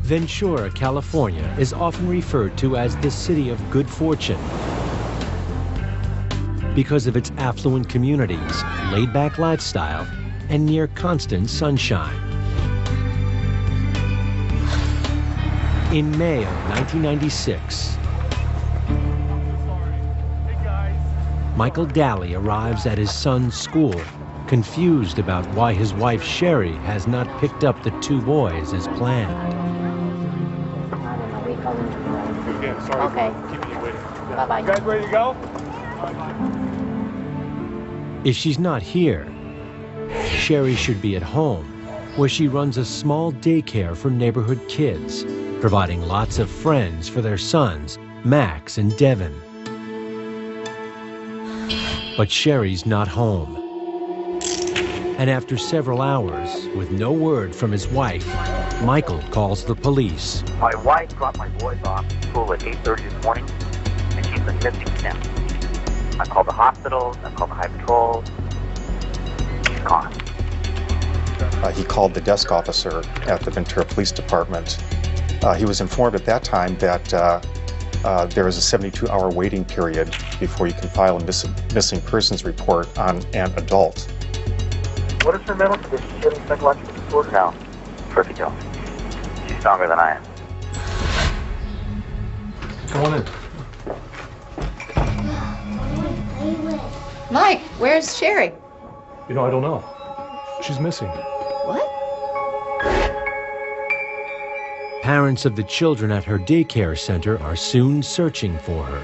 Ventura, California is often referred to as the city of good fortune because of its affluent communities, laid-back lifestyle, and near constant sunshine. In May of 1996, Michael Daly arrives at his son's school, confused about why his wife Sherri has not picked up the two boys as planned. Yeah, sorry for keeping you waiting. Bye-bye. You guys ready to go? If she's not here, Sherri should be at home, where she runs a small daycare for neighborhood kids, providing lots of friends for their sons, Max and Devin. But Sherri's not home. And after several hours, with no word from his wife, Michael calls the police. My wife dropped my boys off at school at 8:30 this morning, and she's been missing since. I called the hospital, I called the high patrol. She's gone. He called the desk officer at the Ventura Police Department. He was informed at that time that there is a 72-hour waiting period before you can file a missing persons report on an adult. What is her mental condition? She having psychological disorder now? Perfect, Joe. She's stronger than I am. Come on in. Mike, where's Sherri? You know, I don't know. She's missing. What? Parents of the children at her daycare center are soon searching for her.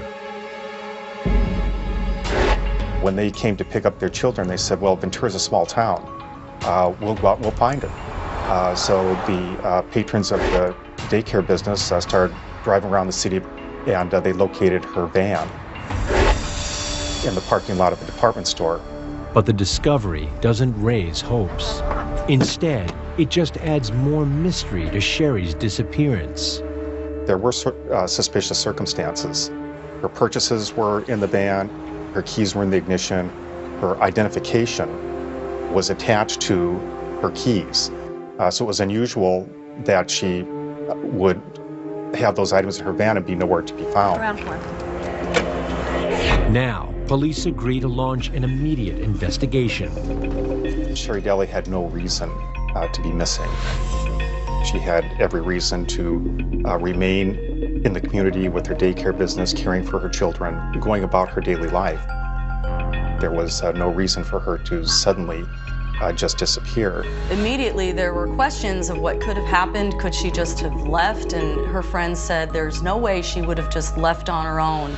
When they came to pick up their children, they said, well, Ventura's a small town. We'll go out and we'll find her. So the patrons of the daycare business started driving around the city, and they located her van in the parking lot of the department store. But the discovery doesn't raise hopes. Instead, it just adds more mystery to Sherri's disappearance. There were suspicious circumstances. Her purchases were in the van, her keys were in the ignition, her identification was attached to her keys. So it was unusual that she would have those items in her van and be nowhere to be found. Now, police agree to launch an immediate investigation. Sherri Daly had no reason to be missing. She had every reason to remain in the community with her daycare business, caring for her children, going about her daily life. There was no reason for her to suddenly just disappear. Immediately there were questions of what could have happened. Could she just have left? And her friends said there's no way she would have just left on her own.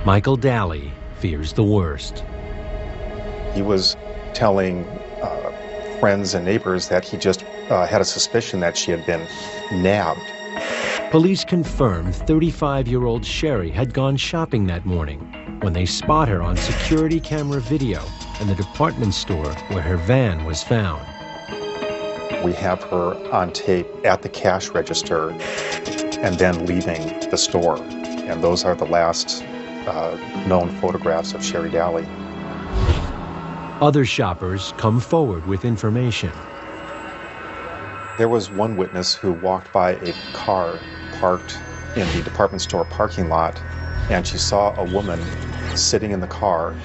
Michael Daly fears the worst. He was telling friends and neighbors that he just had a suspicion that she had been nabbed. Police confirmed 35-year-old Sherri had gone shopping that morning when they spot her on security camera video in the department store where her van was found. We have her on tape at the cash register and then leaving the store. And those are the last known photographs of Sherri Daly. Other shoppers come forward with information. There was one witness who walked by a car parked in the department store parking lot, and she saw a woman sitting in the car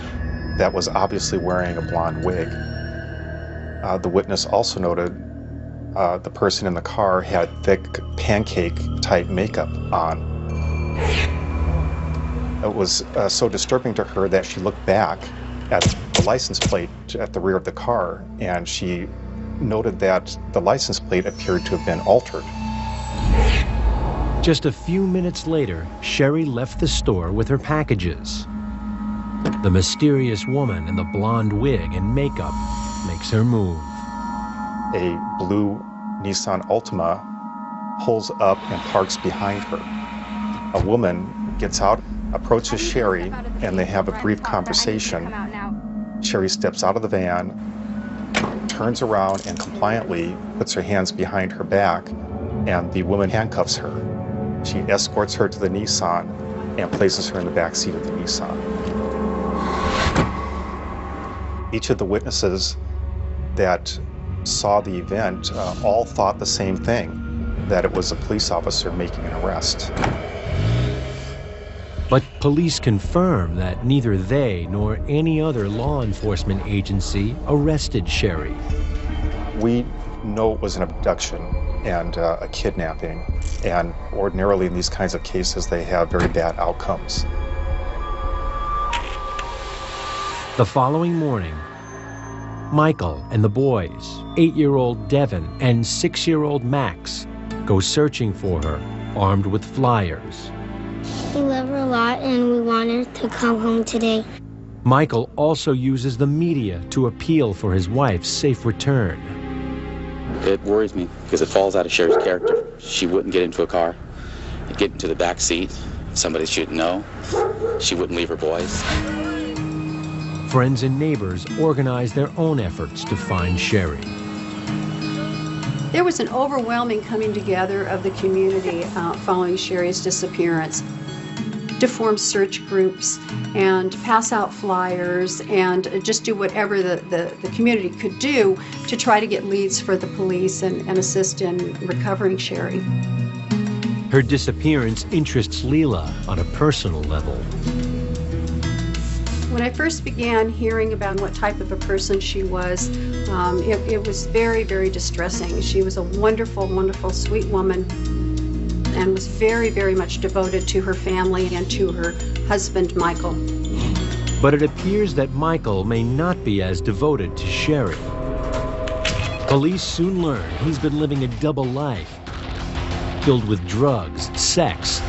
that was obviously wearing a blonde wig. The witness also noted the person in the car had thick pancake-type makeup on. It was so disturbing to her that she looked back at the license plate at the rear of the car, and she noted that the license plate appeared to have been altered. Just a few minutes later, Sherri left the store with her packages. The mysterious woman in the blonde wig and makeup makes her move. A blue Nissan Altima pulls up and parks behind her. A woman gets out, approaches Sherri, and they have a brief conversation. Sherri steps out of the van, turns around, and compliantly puts her hands behind her back, and the woman handcuffs her. She escorts her to the Nissan and places her in the back seat of the Nissan. Each of the witnesses that saw the event all thought the same thing. that it was a police officer making an arrest. But police confirm that neither they nor any other law enforcement agency arrested Sherri. We know it was an abduction and a kidnapping, and ordinarily in these kinds of cases they have very bad outcomes. The following morning, Michael and the boys, 8-year-old Devin and 6-year-old Max, go searching for her, armed with flyers. We love her a lot and we want her to come home today. Michael also uses the media to appeal for his wife's safe return. It worries me because it falls out of Sherri's character. She wouldn't get into a car, get into the back seat. Somebody she'd know. She wouldn't leave her boys. Friends and neighbors organize their own efforts to find Sherri. There was an overwhelming coming together of the community following Sherri's disappearance to form search groups and pass out flyers and just do whatever the community could do to try to get leads for the police and assist in recovering Sherri. Her disappearance interests Leela on a personal level. When I first began hearing about what type of a person she was, it was very, very distressing. She was a wonderful, wonderful, sweet woman and was very, very much devoted to her family and to her husband, Michael. But it appears that Michael may not be as devoted to Sherri. Police soon learn he's been living a double life, filled with drugs, sex,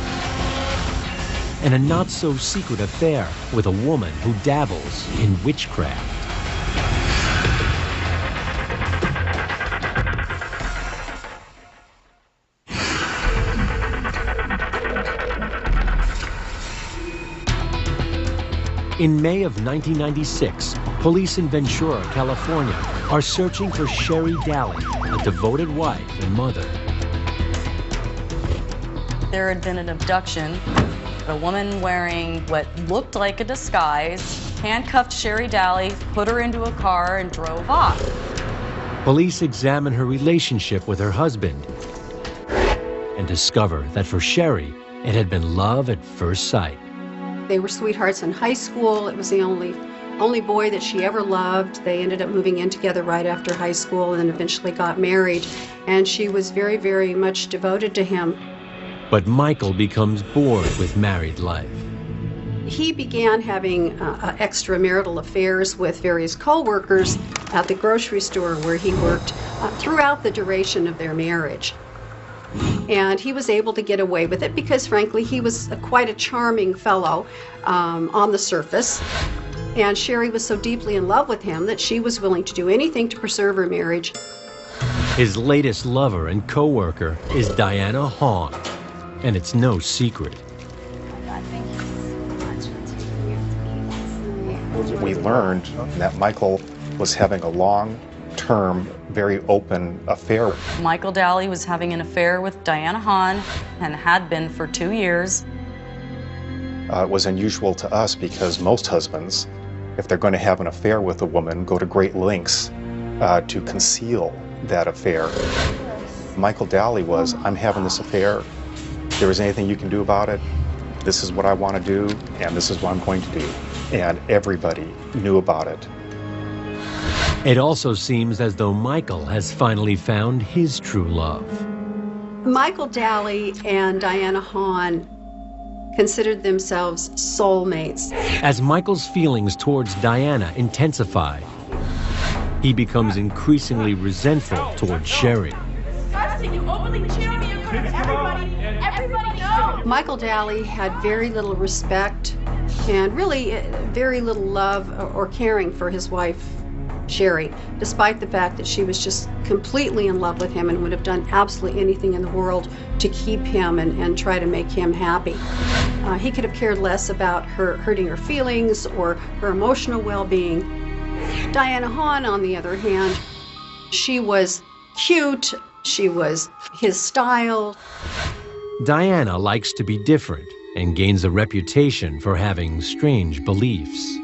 and a not-so-secret affair with a woman who dabbles in witchcraft. In May of 1996, police in Ventura, California, are searching for Sherri Daly, a devoted wife and mother. There had been an abduction. A woman wearing what looked like a disguise handcuffed Sherri Daly, put her into a car, and drove off. Police examine her relationship with her husband and discover that for Sherri, it had been love at first sight. They were sweethearts in high school. It was the only boy that she ever loved. They ended up moving in together right after high school and eventually got married. And she was very, very much devoted to him. But Michael becomes bored with married life. He began having extramarital affairs with various co-workers at the grocery store where he worked throughout the duration of their marriage. And he was able to get away with it because, frankly, he was quite a charming fellow on the surface. And Sherri was so deeply in love with him that she was willing to do anything to preserve her marriage. His latest lover and co-worker is Diana Hahn, and it's no secret. We learned that Michael was having a long-term, very open affair. Michael Daly was having an affair with Diana Hahn and had been for 2 years. It was unusual to us because most husbands, if they're going to have an affair with a woman, go to great lengths to conceal that affair. Michael Daly was, I'm having this affair. If there is anything you can do about it, this is what I want to do, and this is what I'm going to do. And everybody knew about it. It also seems as though Michael has finally found his true love. Michael Daly and Diana Hahn considered themselves soulmates. As Michael's feelings towards Diana intensify, he becomes increasingly resentful towards Sherri. Michael Daly had very little respect and really very little love or caring for his wife, Sherri, despite the fact that she was just completely in love with him and would have done absolutely anything in the world to keep him and try to make him happy. He could have cared less about her hurting her feelings or her emotional well-being. Diana Hahn, on the other hand, she was cute, she was his style. Diana likes to be different and gains a reputation for having strange beliefs.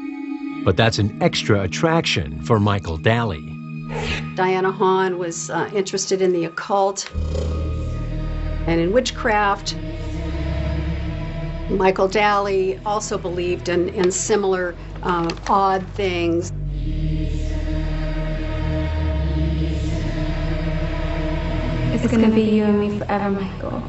But that's an extra attraction for Michael Daly. Diana Hahn was interested in the occult. and in witchcraft. Michael Daly also believed in similar odd things. It's gonna be you and me forever, Michael.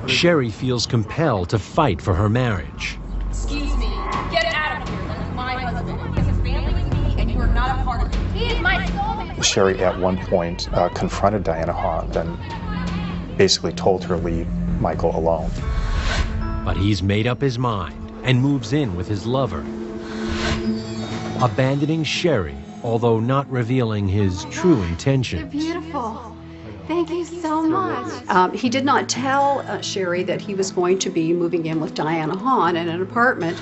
Sherri feels compelled to fight for her marriage. Excuse me, get out of here. That is my husband. He has a family with me, and you are not a part of it. He is my soulmate. Sherri at one point confronted Diana Hahn and basically told her to leave Michael alone. But he's made up his mind and moves in with his lover, abandoning Sherri, although not revealing his true intentions. You're beautiful. Thank you so much. He did not tell Sherri that he was going to be moving in with Diana Hahn in an apartment.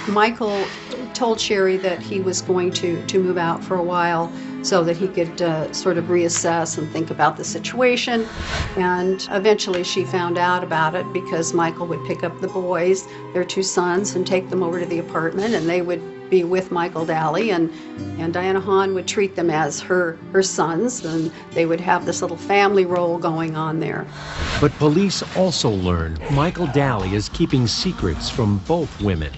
Michael told Sherri that he was going to move out for a while so that he could sort of reassess and think about the situation. And eventually she found out about it because Michael would pick up the boys, their two sons, and take them over to the apartment, and they would be with Michael Daly, and Diana Hahn would treat them as her sons, and they would have this little family role going on there. But police also learn Michael Daly is keeping secrets from both women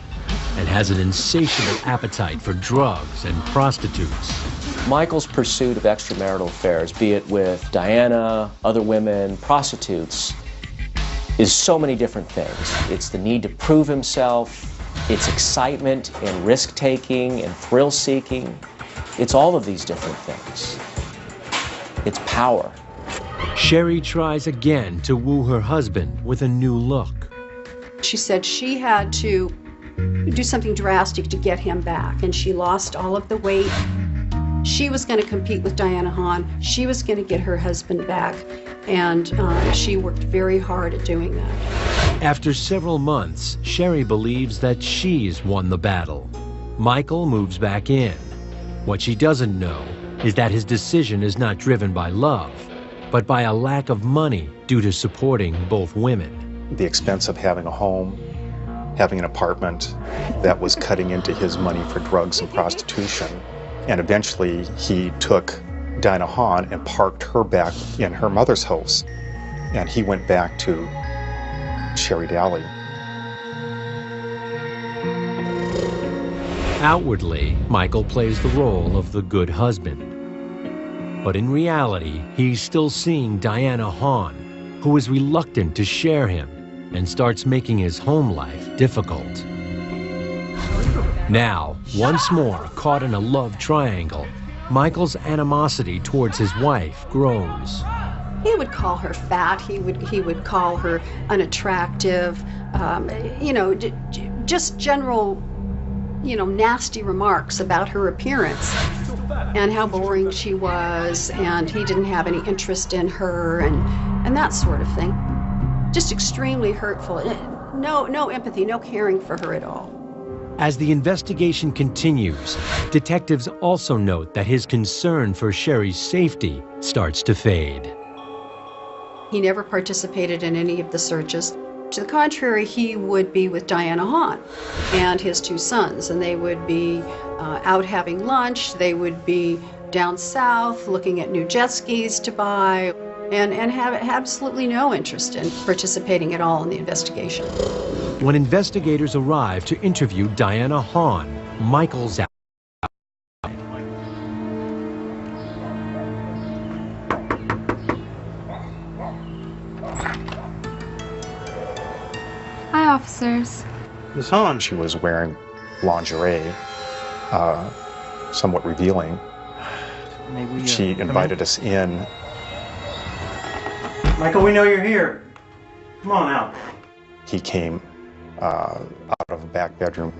and has an insatiable appetite for drugs and prostitutes. Michael's pursuit of extramarital affairs, be it with Diana, other women, prostitutes, is so many different things. It's the need to prove himself, it's excitement and risk-taking and thrill-seeking. It's all of these different things. It's power. Sherri tries again to woo her husband with a new look. She said she had to do something drastic to get him back, and she lost all of the weight. She was going to compete with Diana Hahn. She was going to get her husband back, and she worked very hard at doing that. After several months, Sherri believes that she's won the battle. Michael moves back in. What she doesn't know is that his decision is not driven by love, but by a lack of money due to supporting both women. The expense of having a home, having an apartment, that was cutting into his money for drugs and prostitution. And eventually he took Diana Hahn and parked her back in her mother's house. And he went back to Sherri Daly. Outwardly, Michael plays the role of the good husband. But in reality, he's still seeing Diana Hahn, who is reluctant to share him and starts making his home life difficult. Now, once more caught in a love triangle, Michael's animosity towards his wife grows. He would call her fat, he would call her unattractive, just general, nasty remarks about her appearance and how boring she was, and he didn't have any interest in her, and that sort of thing. Just extremely hurtful. No empathy, no caring for her at all. As the investigation continues, detectives also note that his concern for Sherri's safety starts to fade. He never participated in any of the searches. To the contrary, he would be with Diana Hahn and his two sons, and they would be out having lunch. They would be down south looking at new jet skis to buy, and have absolutely no interest in participating at all in the investigation. When investigators arrive to interview Diana Hahn, Michael's out. Hi, officers. Ms. Hahn, she was wearing lingerie, somewhat revealing. She invited us in. Michael, we know you're here. Come on out. He came out of a back bedroom.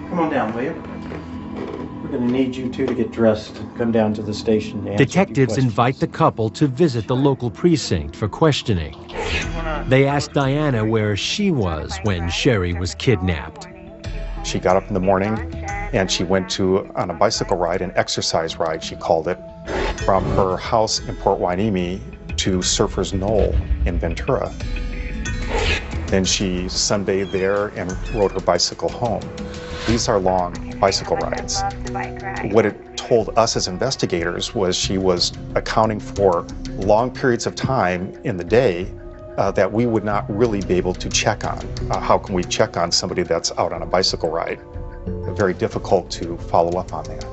Come on down, will you? We're going to need you two to get dressed and come down to the station to answer Detectives invite the couple to visit the local precinct for questioning. They ask Diana where she was when Sherri was kidnapped. She got up in the morning and she went on a bicycle ride, an exercise ride, she called it, from her house in Port Hueneme to Surfer's Knoll in Ventura. Then she sunbathed there and rode her bicycle home. These are long bicycle rides. What it told us as investigators was she was accounting for long periods of time in the day that we would not really be able to check on. How can we check on somebody that's out on a bicycle ride? Very difficult to follow up on that.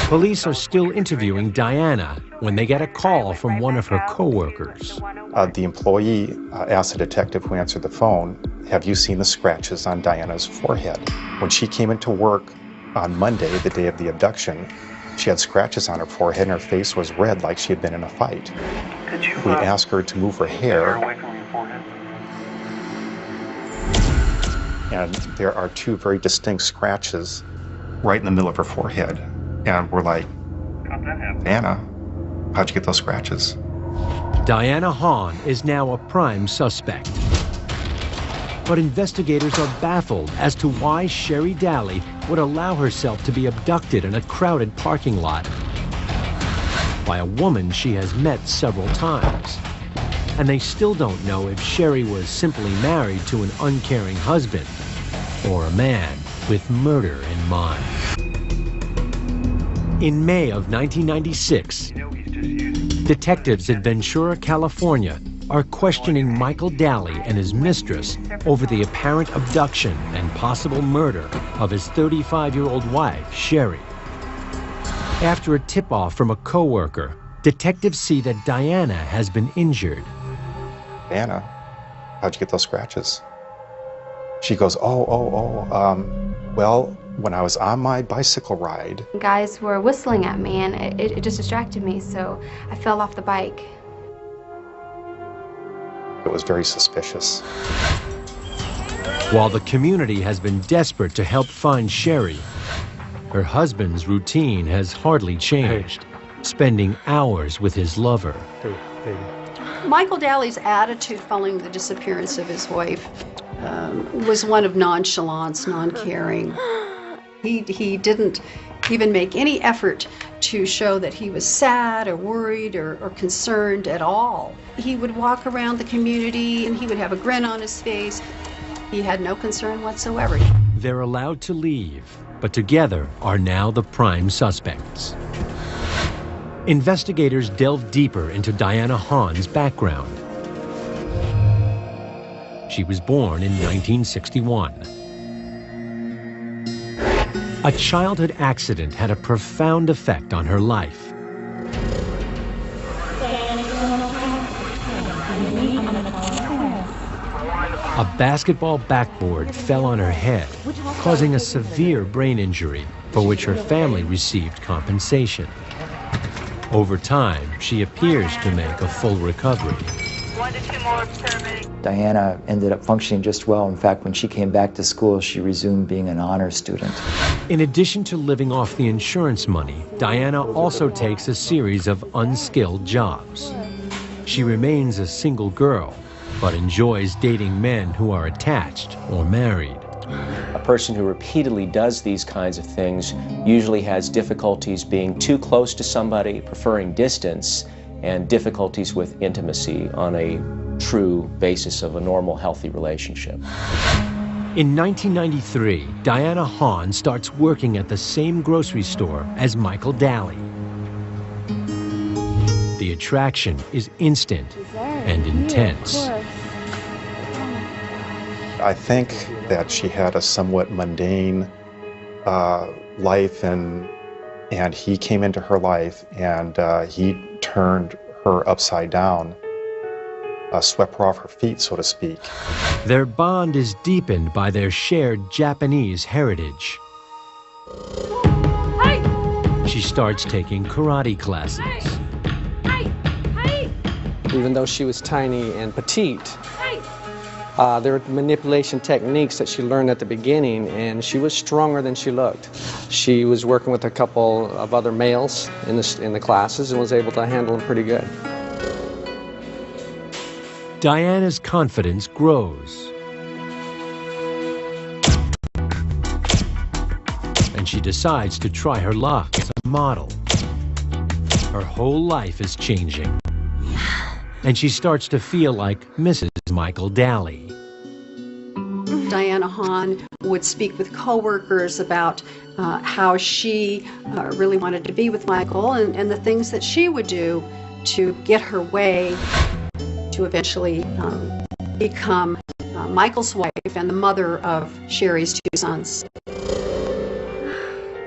Police are still interviewing Diana when they get a call from one of her co-workers. The employee asked the detective who answered the phone, "Have you seen the scratches on Diana's forehead?" When she came into work on Monday, the day of the abduction, she had scratches on her forehead and her face was red like she had been in a fight. We asked her to move her hair, and there are two very distinct scratches right in the middle of her forehead. And we're like, "Diana, how'd you get those scratches?" Diana Hahn is now a prime suspect. But investigators are baffled as to why Sherri Daly would allow herself to be abducted in a crowded parking lot by a woman she has met several times. And they still don't know if Sherri was simply married to an uncaring husband or a man with murder in mind. In May of 1996, detectives in Ventura, California are questioning Michael Daly and his mistress over the apparent abduction and possible murder of his 35-year-old wife, Sherri. After a tip-off from a co-worker, detectives see that Diana has been injured. "Diana, how'd you get those scratches?" She goes, well, when I was on my bicycle ride. Guys were whistling at me and it just distracted me, so I fell off the bike. It was very suspicious. While the community has been desperate to help find Sherri, her husband's routine has hardly changed, spending hours with his lover. Michael Daly's attitude following the disappearance of his wife was one of nonchalance, non-caring. He didn't even make any effort to show that he was sad or worried or concerned at all. He would walk around the community and he would have a grin on his face. He had no concern whatsoever. They're allowed to leave, but together are now the prime suspects. Investigators delve deeper into Diana Hahn's background. She was born in 1961. A childhood accident had a profound effect on her life. A basketball backboard fell on her head, causing a severe brain injury for which her family received compensation. Over time, she appears to make a full recovery. 1 to 2 more paramedics. Diana ended up functioning just well. In fact, when she came back to school, she resumed being an honor student. In addition to living off the insurance money, Diana also takes a series of unskilled jobs. She remains a single girl, but enjoys dating men who are attached or married. A person who repeatedly does these kinds of things usually has difficulties being too close to somebody, preferring distance, and difficulties with intimacy on a true basis of a normal, healthy relationship. In 1993, Diana Hahn starts working at the same grocery store as Michael Daly. The attraction is instant and intense. I think that she had a somewhat mundane life, and he came into her life, and he turned her upside down, swept her off her feet, so to speak. Their bond is deepened by their shared Japanese heritage. Hey! She starts taking karate classes. Hey! Hey! Even though she was tiny and petite, Hey! there were manipulation techniques that she learned at the beginning, and she was stronger than she looked. She was working with a couple of other males in the classes and was able to handle them pretty good. Diana's confidence grows. And she decides to try her luck as a model. Her whole life is changing. And she starts to feel like Mrs. Michael Daly. Diana Hahn would speak with coworkers about how she really wanted to be with Michael and the things that she would do to get her way to eventually become Michael's wife and the mother of Sherri's 2 sons.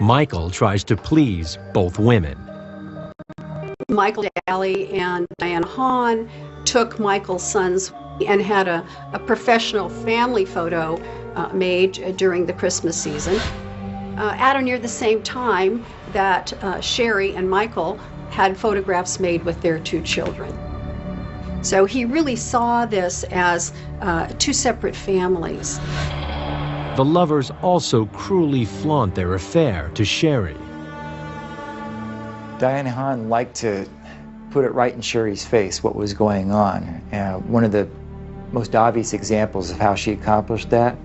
Michael tries to please both women. Michael Daly and Diana Hahn took Michael's sons and had a professional family photo made during the Christmas season at or near the same time that Sherri and Michael had photographs made with their 2 children. So he really saw this as 2 separate families. The lovers also cruelly flaunt their affair to Sherri. Diana Hahn liked to put it right in Sherri's face what was going on. One of the most obvious examples of how she accomplished that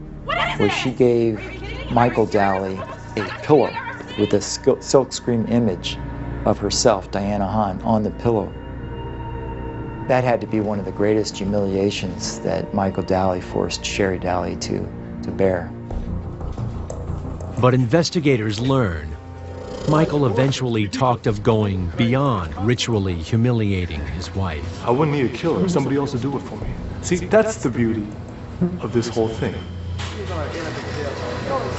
was she gave Michael Daly a pillow with a silkscreen image of herself, Diana Hahn, on the pillow. That had to be one of the greatest humiliations that Michael Daly forced Sherri Daly to bear. But investigators learn Michael eventually talked of going beyond ritually humiliating his wife. I wouldn't need a killer, somebody else to do it for me. See, that's the beauty of this whole thing.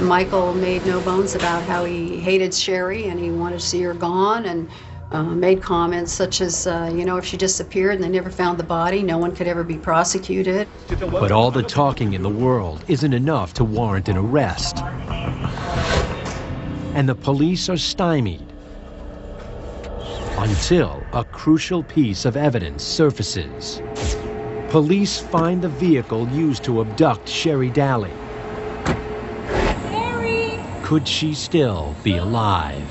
Michael made no bones about how he hated Sherri and he wanted to see her gone, and made comments such as, you know, if she disappeared and they never found the body, no one could ever be prosecuted. But all the talking in the world isn't enough to warrant an arrest. And the police are stymied until a crucial piece of evidence surfaces. Police find the vehicle used to abduct Sherri Daly. Sherri! Could she still be alive?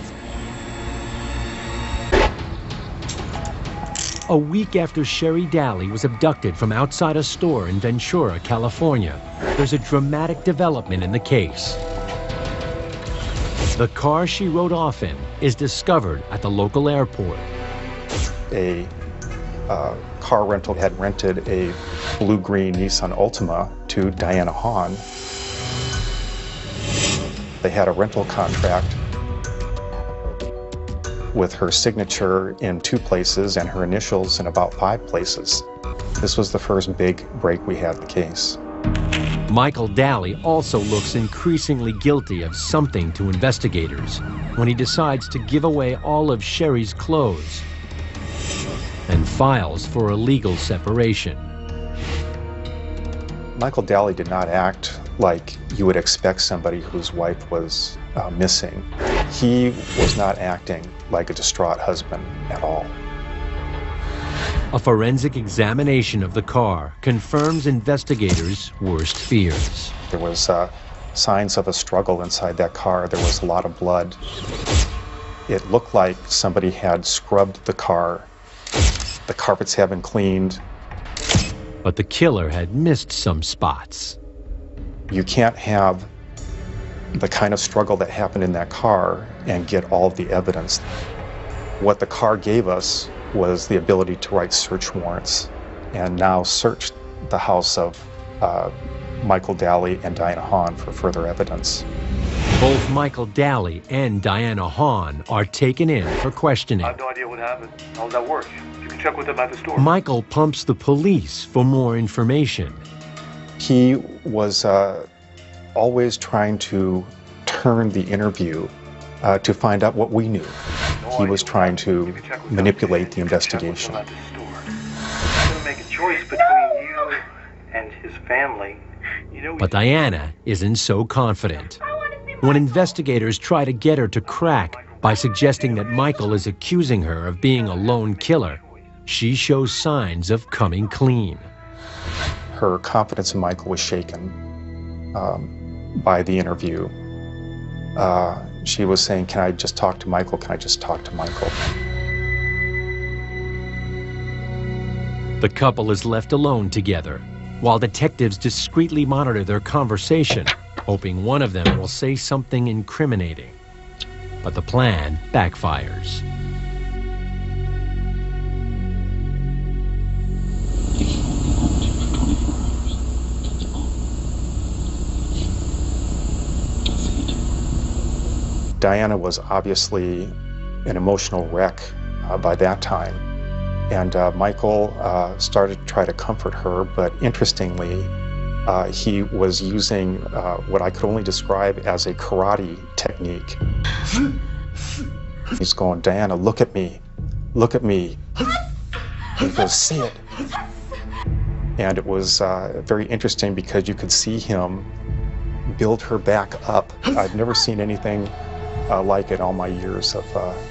A week after Sherri Daly was abducted from outside a store in Ventura, California, there's a dramatic development in the case. The car she rode off in is discovered at the local airport. A car rental had rented a blue-green Nissan Altima to Diana Hahn. They had a rental contract with her signature in 2 places and her initials in about 5 places. This was the first big break we had in the case. Michael Daly also looks increasingly guilty of something to investigators when he decides to give away all of Sherri's clothes and files for a legal separation. Michael Daly did not act like you would expect somebody whose wife was missing. He was not acting like a distraught husband at all. A forensic examination of the car confirms investigators' worst fears. There was signs of a struggle inside that car. There was a lot of blood. It looked like somebody had scrubbed the car. The carpets had been cleaned. But the killer had missed some spots. You can't have the kind of struggle that happened in that car and get all of the evidence. What the car gave us was the ability to write search warrants and now search the house of Michael Daly and Diana Hahn for further evidence. Both Michael Daly and Diana Hahn are taken in for questioning. I have no idea what happened. How does that work? You can check with them at the store. Michael pumps the police for more information. He was always trying to turn the interview to find out what we knew. He was trying to manipulate the investigation. I'm going to make a choice between you and his family. But Diana isn't so confident. When investigators try to get her to crack by suggesting that Michael is accusing her of being a lone killer, she shows signs of coming clean. Her confidence in Michael was shaken by the interview. She was saying, "Can I just talk to Michael? Can I just talk to Michael?" The couple is left alone together, while detectives discreetly monitor their conversation, hoping one of them will say something incriminating. But the plan backfires. Diana was obviously an emotional wreck by that time. And Michael started to try to comfort her, but interestingly, he was using what I could only describe as a karate technique. He's going, "Diana, look at me. Look at me." And he goes, "Say it." And it was very interesting because you could see him build her back up. I've never seen anything like it all my years of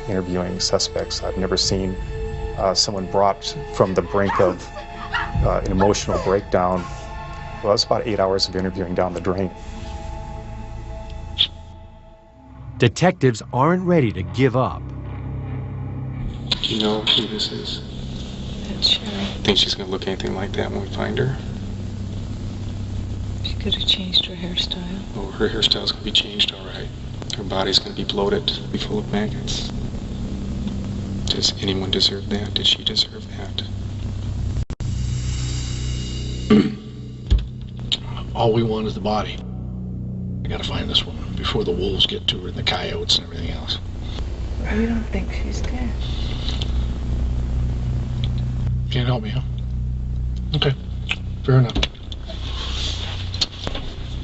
interviewing suspects. I've never seen someone brought from the brink of an emotional breakdown. Well, it's about 8 hours of interviewing down the drain. Detectives aren't ready to give up. Do you know who this is? That's Sherri. Think she's gonna look anything like that when we find her? She could have changed her hairstyle. Oh, her hairstyle's gonna be changed, all right. Her body's gonna be bloated, be full of maggots. Does anyone deserve that? Did she deserve that? All we want is the body. I gotta find this woman before the wolves get to her and the coyotes and everything else. You don't think she's dead? Can't help me, huh? Okay, fair enough.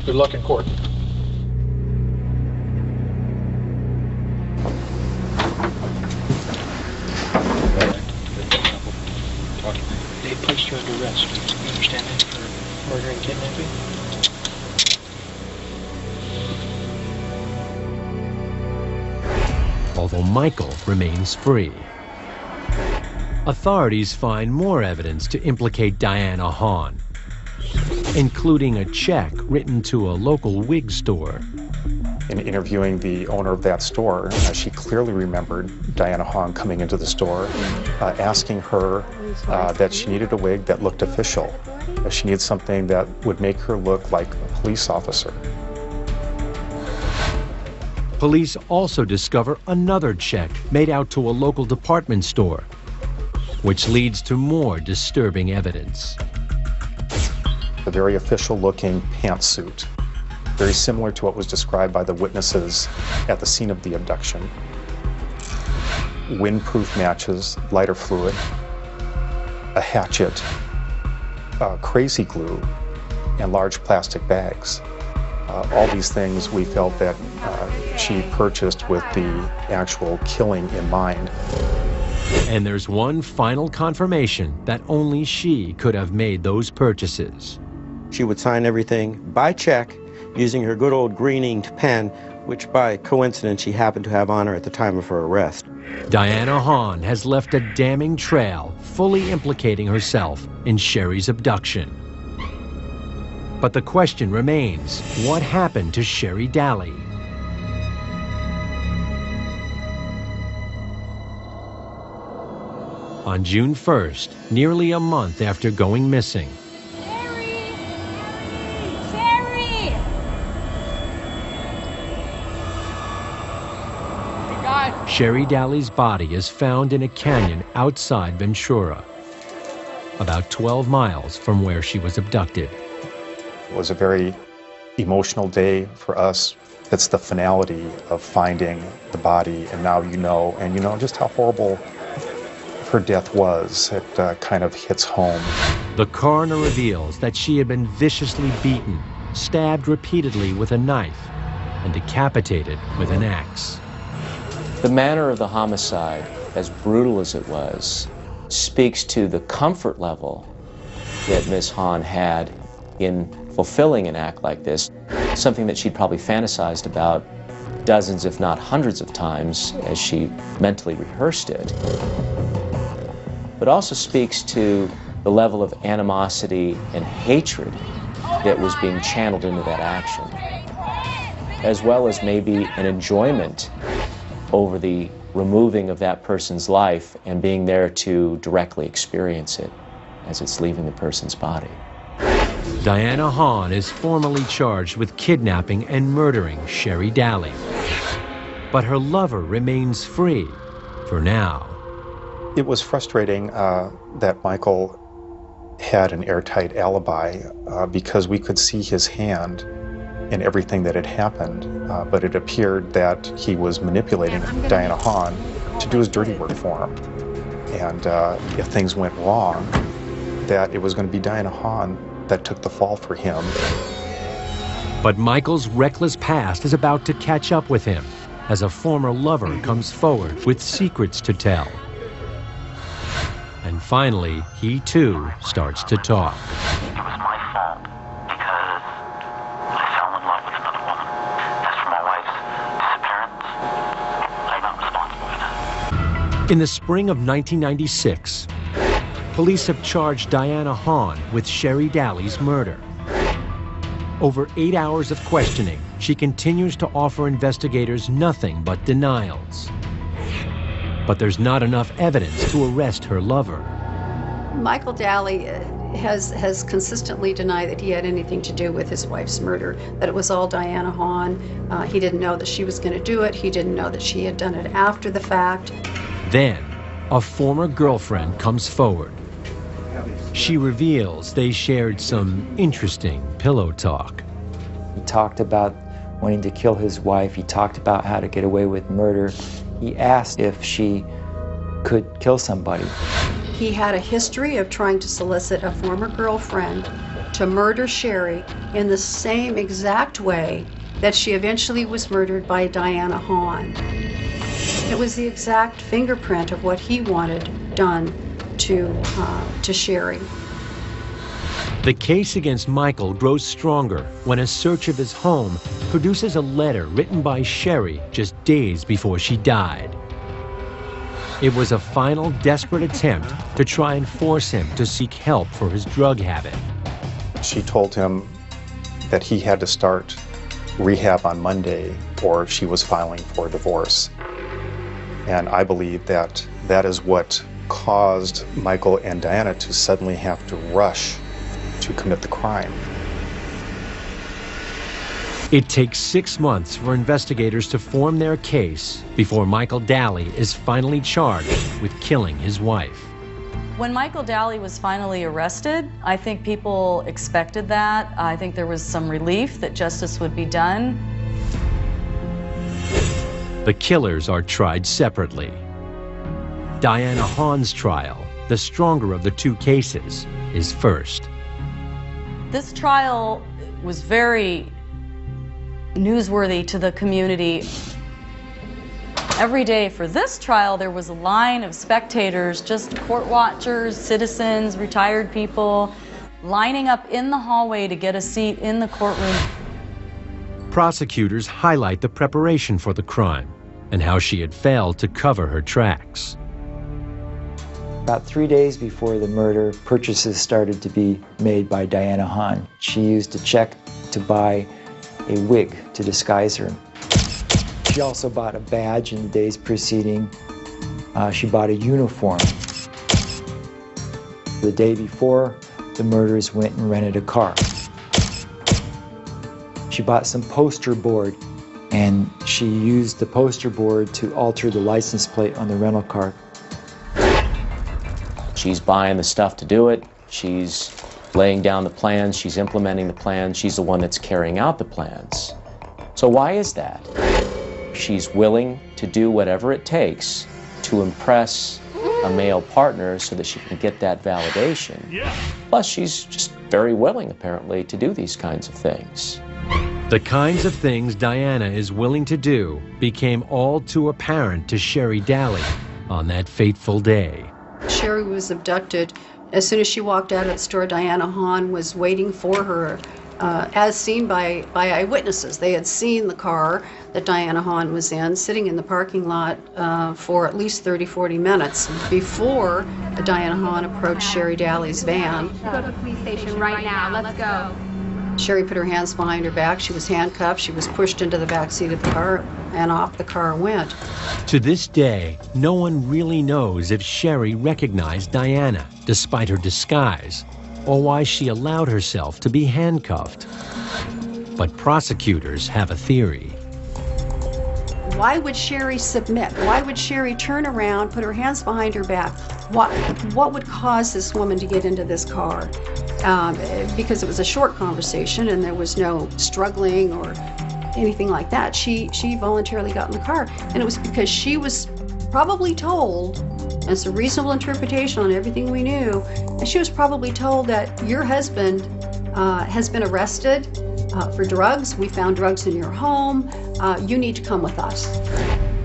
Good luck in court. They placed you under arrest. You understand that? For murder and kidnapping? Although Michael remains free. Authorities find more evidence to implicate Diana Hahn, including a check written to a local wig store. In interviewing the owner of that store, she clearly remembered Diana Hahn coming into the store, asking her that she needed a wig that looked official. She needed something that would make her look like a police officer. Police also discover another check made out to a local department store, which leads to more disturbing evidence. A very official-looking pantsuit, very similar to what was described by the witnesses at the scene of the abduction. Windproof matches, lighter fluid, a hatchet, crazy glue, and large plastic bags. All these things we felt that she purchased with the actual killing in mind. And there's one final confirmation that only she could have made those purchases. She would sign everything by check using her good old green inked pen, which by coincidence she happened to have on her at the time of her arrest. Diana Hahn has left a damning trail, fully implicating herself in Sherri's abduction. But the question remains, what happened to Sherri Daly? On June 1st, nearly a month after going missing, Sherri Daly's body is found in a canyon outside Ventura, about 12 miles from where she was abducted. It was a very emotional day for us. It's the finality of finding the body, and now you know, and you know just how horrible her death was. It kind of hits home. The coroner reveals that she had been viciously beaten, stabbed repeatedly with a knife, and decapitated with an axe. The manner of the homicide, as brutal as it was, speaks to the comfort level that Miss Hahn had in fulfilling an act like this, something that she'd probably fantasized about dozens, if not hundreds of times as she mentally rehearsed it. But also speaks to the level of animosity and hatred that was being channeled into that action, as well as maybe an enjoyment over the removing of that person's life and being there to directly experience it as it's leaving the person's body. Diana Hahn is formally charged with kidnapping and murdering Sherri Daly. But her lover remains free for now. It was frustrating that Michael had an airtight alibi because we could see his hand in everything that had happened, but it appeared that he was manipulating Diana Hahn to do his dirty work for him. And if things went wrong, that it was going to be Diana Hahn that took the fall for him. But Michael's reckless past is about to catch up with him as a former lover comes forward with secrets to tell. And finally, he too starts to talk. It was my fault because I fell in love with another woman. As for my wife's disappearance, I'm not responsible for that. In the spring of 1996, police have charged Diana Hahn with Sherri Daly's murder. Over 8 hours of questioning, she continues to offer investigators nothing but denials. But there's not enough evidence to arrest her lover. Michael Daly has consistently denied that he had anything to do with his wife's murder, that it was all Diana Hahn. He didn't know that she was going to do it. He didn't know that she had done it after the fact. Then, a former girlfriend comes forward. She reveals they shared some interesting pillow talk. He talked about wanting to kill his wife. He talked about how to get away with murder. He asked if she could kill somebody. He had a history of trying to solicit a former girlfriend to murder Sherri in the same exact way that she eventually was murdered by Diana Hahn. It was the exact fingerprint of what he wanted done to Sherri. The case against Michael grows stronger when a search of his home produces a letter written by Sherri just days before she died. It was a final desperate attempt to try and force him to seek help for his drug habit. She told him that he had to start rehab on Monday or she was filing for divorce. And I believe that that is what caused Michael and Diana to suddenly have to rush to commit the crime. It takes 6 months for investigators to form their case before Michael Daly is finally charged with killing his wife. When Michael Daly was finally arrested, I think people expected that. I think there was some relief that justice would be done. The killers are tried separately. Diana Hahn's trial, the stronger of the two cases, is first. This trial was very newsworthy to the community. Every day for this trial, there was a line of spectators, just court watchers, citizens, retired people, lining up in the hallway to get a seat in the courtroom. Prosecutors highlight the preparation for the crime and how she had failed to cover her tracks. About 3 days before the murder, purchases started to be made by Diana Hahn. She used a check to buy a wig to disguise her. She also bought a badge in the days preceding. She bought a uniform. The day before, the murderers went and rented a car. She bought some poster board, and she used the poster board to alter the license plate on the rental car. She's buying the stuff to do it. She's laying down the plans. She's implementing the plans. She's the one that's carrying out the plans. So why is that? She's willing to do whatever it takes to impress a male partner so that she can get that validation. Plus, she's just very willing, apparently, to do these kinds of things. The kinds of things Diana is willing to do became all too apparent to Sherri Daly on that fateful day. Sherri was abducted. As soon as she walked out of the store, Diana Hahn was waiting for her, as seen by eyewitnesses. They had seen the car that Diana Hahn was in, sitting in the parking lot for at least 30-40 minutes before Diana Hahn approached Sherri Daly's van. Go to the police station right now. Let's go. Sherri put her hands behind her back. She was handcuffed. She was pushed into the back seat of the car, and off the car went. To this day, no one really knows if Sherri recognized Diana, despite her disguise, or why she allowed herself to be handcuffed. But prosecutors have a theory. Why would Sherri submit? Why would Sherri turn around, put her hands behind her back? What would cause this woman to get into this car? Because it was a short conversation and there was no struggling or anything like that. She voluntarily got in the car, and it was because she was probably told, and it's a reasonable interpretation on everything we knew, and she was probably told that your husband has been arrested for drugs. We found drugs in your home. You need to come with us.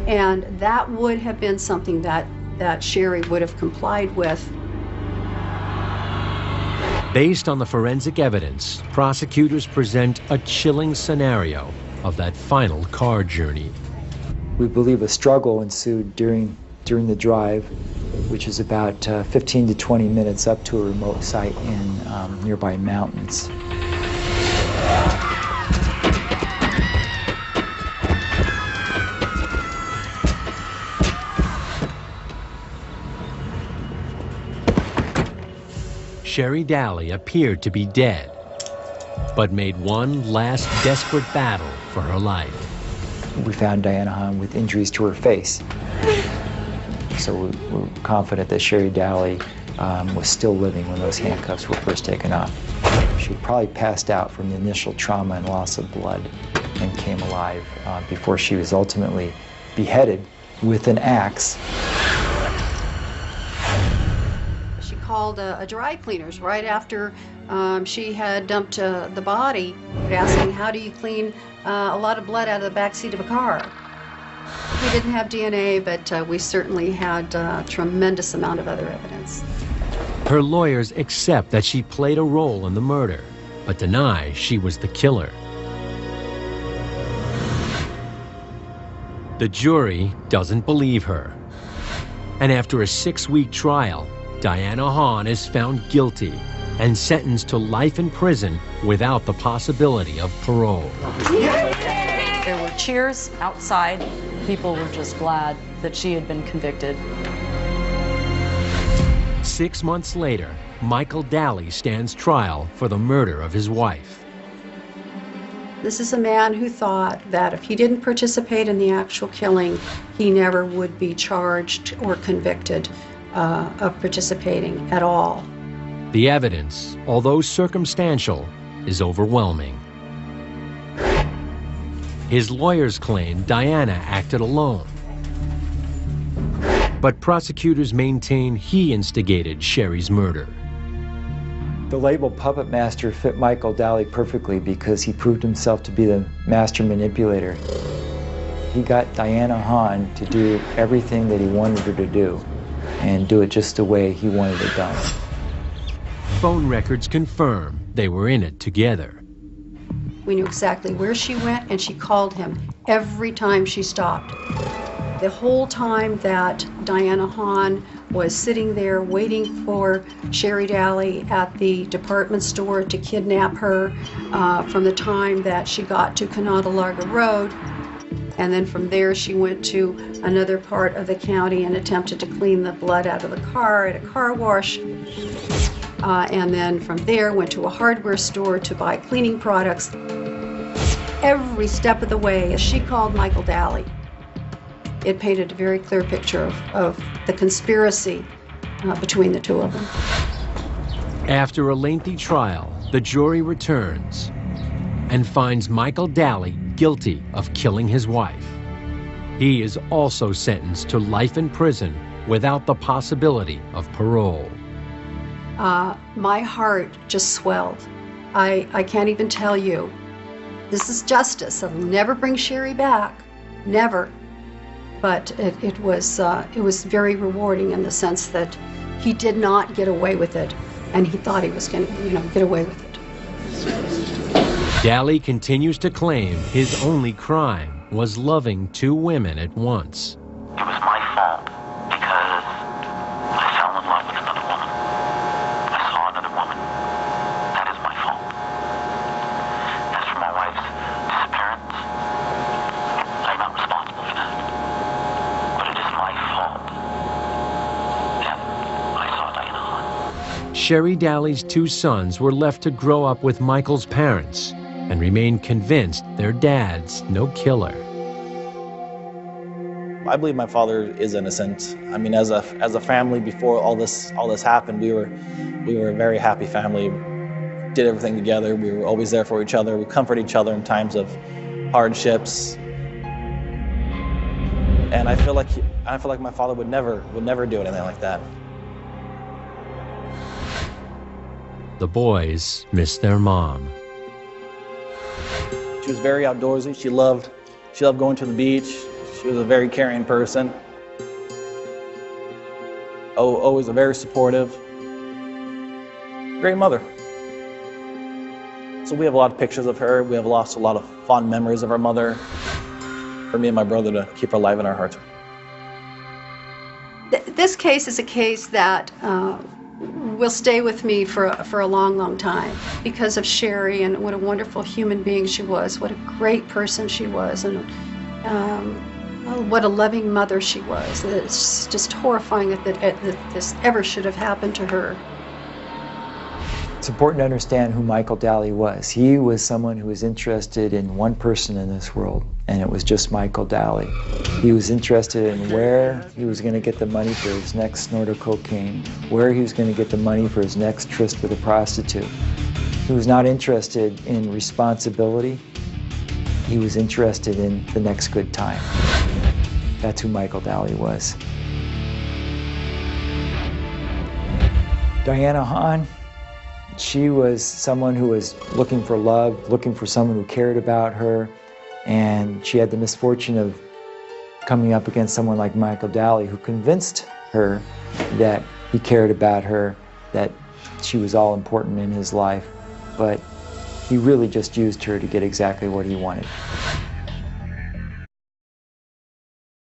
And that would have been something that Sherri would have complied with. Based on the forensic evidence, prosecutors present a chilling scenario of that final car journey. We believe a struggle ensued during the drive, which is about 15 to 20 minutes up to a remote site in nearby mountains. Sherri Daly appeared to be dead, but made one last desperate battle for her life. We found Diana Hahn with injuries to her face. So we're confident that Sherri Daly was still living when those handcuffs were first taken off. She probably passed out from the initial trauma and loss of blood and came alive before she was ultimately beheaded with an axe. She called a dry cleaners right after she had dumped the body, asking, how do you clean a lot of blood out of the backseat of a car? We didn't have DNA, but we certainly had a tremendous amount of other evidence. Her lawyers accept that she played a role in the murder, but deny she was the killer. The jury doesn't believe her. And after a 6-week trial, Diana Hahn is found guilty and sentenced to life in prison without the possibility of parole. There were cheers outside. People were just glad that she had been convicted. 6 months later, Michael Daly stands trial for the murder of his wife. This is a man who thought that if he didn't participate in the actual killing, he never would be charged or convicted of participating at all. The evidence, although circumstantial, is overwhelming. His lawyers claim Diana acted alone. But prosecutors maintain he instigated Sherri's murder. The label puppet master fit Michael Daly perfectly because he proved himself to be the master manipulator. He got Diana Hahn to do everything that he wanted her to do and do it just the way he wanted it done. Phone records confirm they were in it together. We knew exactly where she went, and she called him every time she stopped. The whole time that Diana Hahn was sitting there waiting for Sherri Daly at the department store to kidnap her, from the time that she got to Canada Larga Road, and then from there she went to another part of the county and attempted to clean the blood out of the car at a car wash. And then from there went to a hardware store to buy cleaning products. Every step of the way, as she called Michael Daly, it painted a very clear picture of the conspiracy between the two of them. After a lengthy trial, the jury returns and finds Michael Daly guilty of killing his wife. He is also sentenced to life in prison without the possibility of parole. My heart just swelled. I can't even tell you. This is justice. I'll never bring Sherri back, never. But it was very rewarding in the sense that he did not get away with it, and he thought he was going to, get away with it. Daly continues to claim his only crime was loving 2 women at once. It was my fault because I fell in love with another woman. I saw another woman. That is my fault. As for my wife's disappearance, I'm not responsible for that. But it is my fault that I saw Diana Hahn. Sherri Daly's 2 sons were left to grow up with Michael's parents and remain convinced their dad's no killer. I believe my father is innocent. I mean, as a family, before all this happened, we were a very happy family. Did everything together. We were always there for each other. We comforted each other in times of hardships. And I feel like my father would never do anything like that. The boys miss their mom. She was very outdoorsy. She loved going to the beach. She was a very caring person. Always a very supportive, great mother. So we have a lot of pictures of her. We have lost a lot of fond memories of our mother. For me and my brother to keep her alive in our hearts. This case is a case that will stay with me for a long, long time because of Sherri and what a wonderful human being she was, what a great person she was, and what a loving mother she was. It's just horrifying that this ever should have happened to her. It's important to understand who Michael Daly was. He was someone who was interested in one person in this world, and it was just Michael Daly. He was interested in where he was going to get the money for his next snort of cocaine, where he was going to get the money for his next tryst with a prostitute. He was not interested in responsibility. He was interested in the next good time. That's who Michael Daly was. Diana Hahn, she was someone who was looking for love, looking for someone who cared about her, and she had the misfortune of coming up against someone like Michael Daly, who convinced her that he cared about her, that she was all important in his life, but he really just used her to get exactly what he wanted.